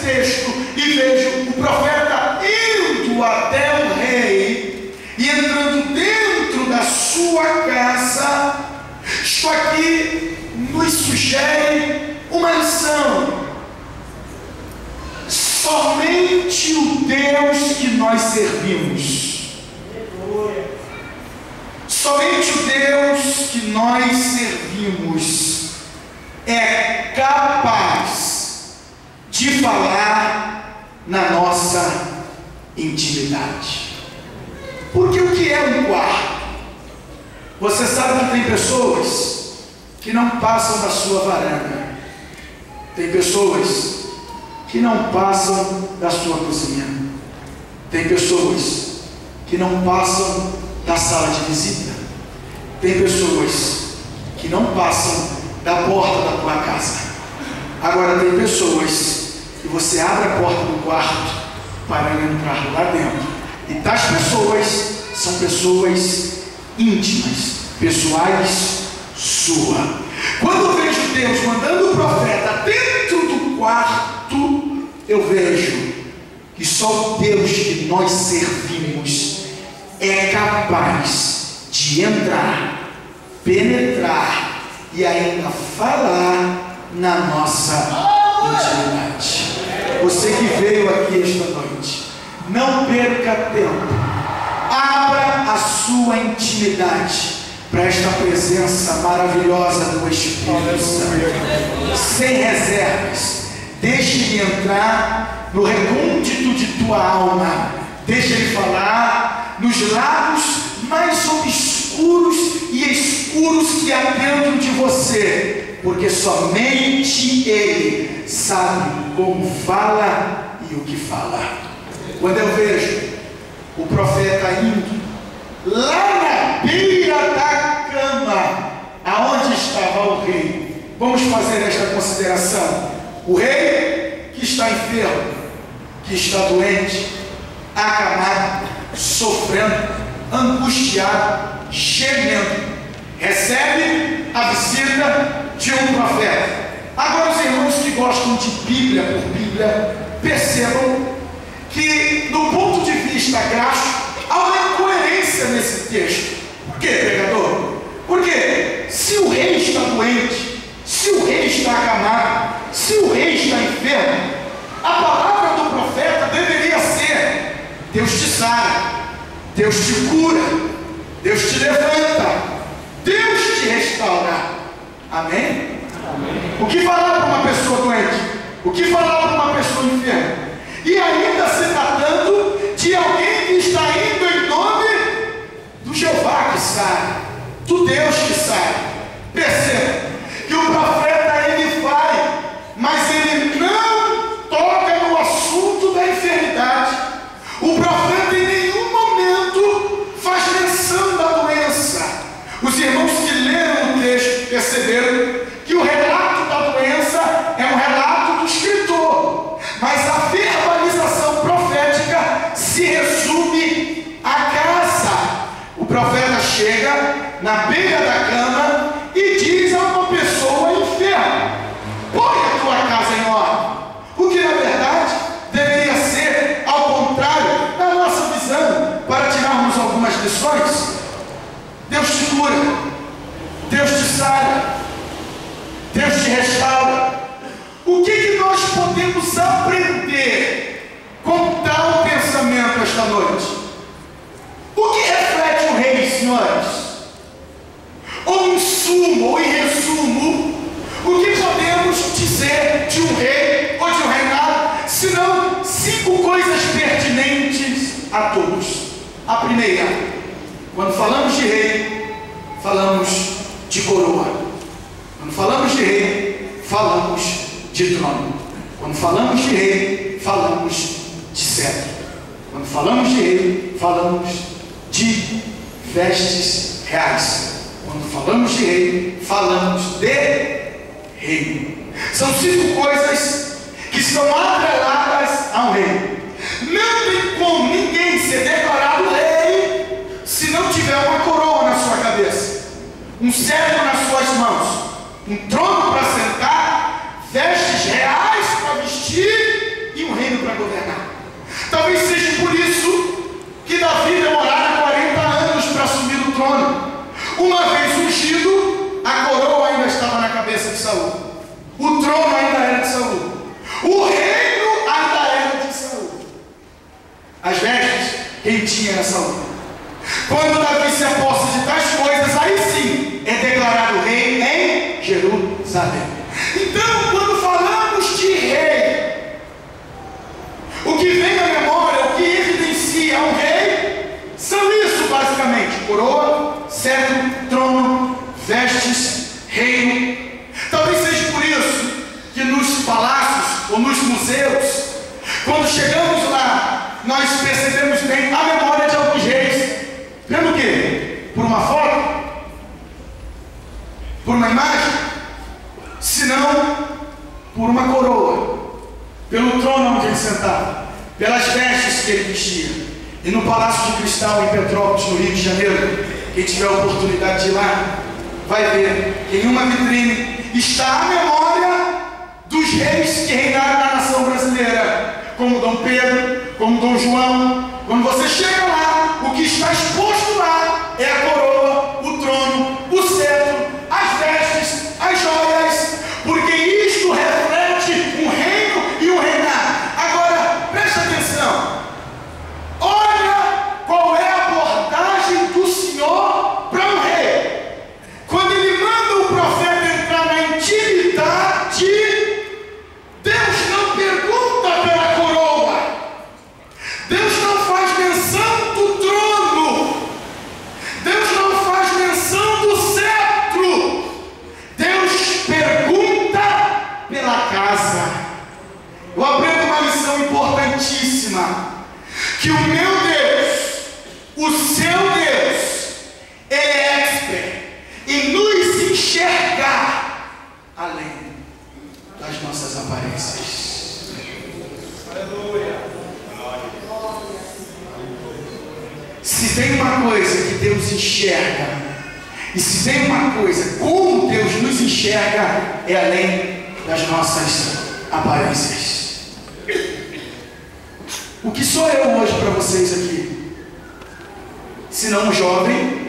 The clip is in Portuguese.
texto e vejo o profeta indo até o rei e entrando dentro da sua casa, isto aqui nos sugere uma lição. Somente o Deus que nós servimos, somente o Deus que nós servimos é capaz de falar na nossa intimidade. Porque o que é um quarto? Você sabe que tem pessoas que não passam da sua varanda, tem pessoas que não passam da sua cozinha, tem pessoas que não passam da sala de visita, tem pessoas que não passam da porta da tua casa. Agora tem pessoas que você abre a porta do quarto para entrar lá dentro, e tais pessoas são pessoas íntimas, pessoais sua. Quando eu vejo Deus mandando o profeta dentro do quarto, eu vejo que só o Deus que nós servimos é capaz de entrar, penetrar e ainda falar na nossa intimidade. Você que veio aqui esta noite, não perca tempo, abra a sua intimidade para esta presença maravilhosa do Espírito Santo, sem reservas. Deixe ele entrar no recôndito de tua alma, deixe ele falar nos lados mais obscuros e escuros que há dentro de você, porque somente ele sabe como fala e o que fala. Quando eu vejo o profeta indo lá na beira da cama aonde estava o rei, vamos fazer esta consideração. O rei que está enfermo, que está doente, acamado, sofrendo, angustiado, gemendo, recebe a visita de um profeta. Agora os irmãos que gostam de Bíblia por Bíblia, percebam que do ponto de vista gráfico há uma incoerência nesse texto. Por quê, pregador? Porque se o rei está doente, se o rei está acamado, se o rei está enfermo, a palavra do profeta deveria ser: Deus te sara, Deus te cura, Deus te levanta, Deus te restaura. Amém? Amém. O que falar para uma pessoa doente? O que falar para uma pessoa enferma? E ainda se tratando de alguém que está indo em nome do Jeová que sara, do Deus que sara. Perceba que o profeta ele vai, mas ele não toca no assunto da enfermidade. O profeta em nenhum momento faz menção da doença. Os irmãos que leram o texto perceberam que o relato da doença é um relato do escritor, mas a verbalização profética se resume à casa. O profeta chega na beira da cama e diz a uma pessoa enferma: põe a tua casa em ordem. O que na verdade deveria ser ao contrário da nossa visão, para tirarmos algumas lições. Deus te cura, Deus te sara, Deus te restaura. O que nós podemos aprender com tal pensamento esta noite? O que reflete o rei, senhores? Ou em sumo, ou em resumo, o que podemos dizer de um rei ou de um reinado, senão 5 coisas pertinentes a todos. A primeira: quando falamos de rei, falamos de coroa. Quando falamos de rei, falamos de trono. Quando falamos de rei, falamos de cetro. Quando falamos de rei, falamos de vestes reais. Quando falamos de rei, falamos de reino. São 5 coisas que estão atreladas ao rei. Não tem como ninguém ser declarado rei se não tiver uma coroa na sua cabeça, um cetro nas suas mãos, um trono para sentar, vestes reais para vestir quem tinha nessa altura. Quando Davi se aposta de tais coisas, aí sim é declarado rei em Jerusalém. Então, quando falamos de rei, o que vem à memória, o que evidencia um rei, são isso basicamente: coroa, cetro, trono, vestes, reino. Talvez seja por isso que nos palácios ou nos museus, quando chegamos lá, nós percebemos bem a memória de alguns reis. Pelo quê? Por uma foto? Por uma imagem? Se não, por uma coroa, pelo trono onde ele sentava, pelas vestes que ele vestia. E no Palácio de Cristal, em Petrópolis, no Rio de Janeiro, quem tiver a oportunidade de ir lá, vai ver que em uma vitrine está a memória dos reis que reinaram na nação brasileira, como Dom Pedro, como Dom João. Quando você chega lá, o que está exposto lá é a coroa, o trono, o cetro, as vestes, as joias, porque isto reflete um reino e um reinar. Agora, presta atenção. Olha qual é a abordagem do Senhor para um rei. Quando ele manda o profeta entrar na intimidade, Deus não pergunta pela coroa, Deus não faz menção do trono, Deus não faz menção do cetro, Deus pergunta pela casa. Eu aprendo uma lição importantíssima: que o meu Deus, o seu Deus, ele é expert em nos enxergar além das nossas aparências. Aleluia. Se tem uma coisa que Deus enxerga, e se tem uma coisa como Deus nos enxerga, é além das nossas aparências. O que sou eu hoje para vocês aqui? Se não um jovem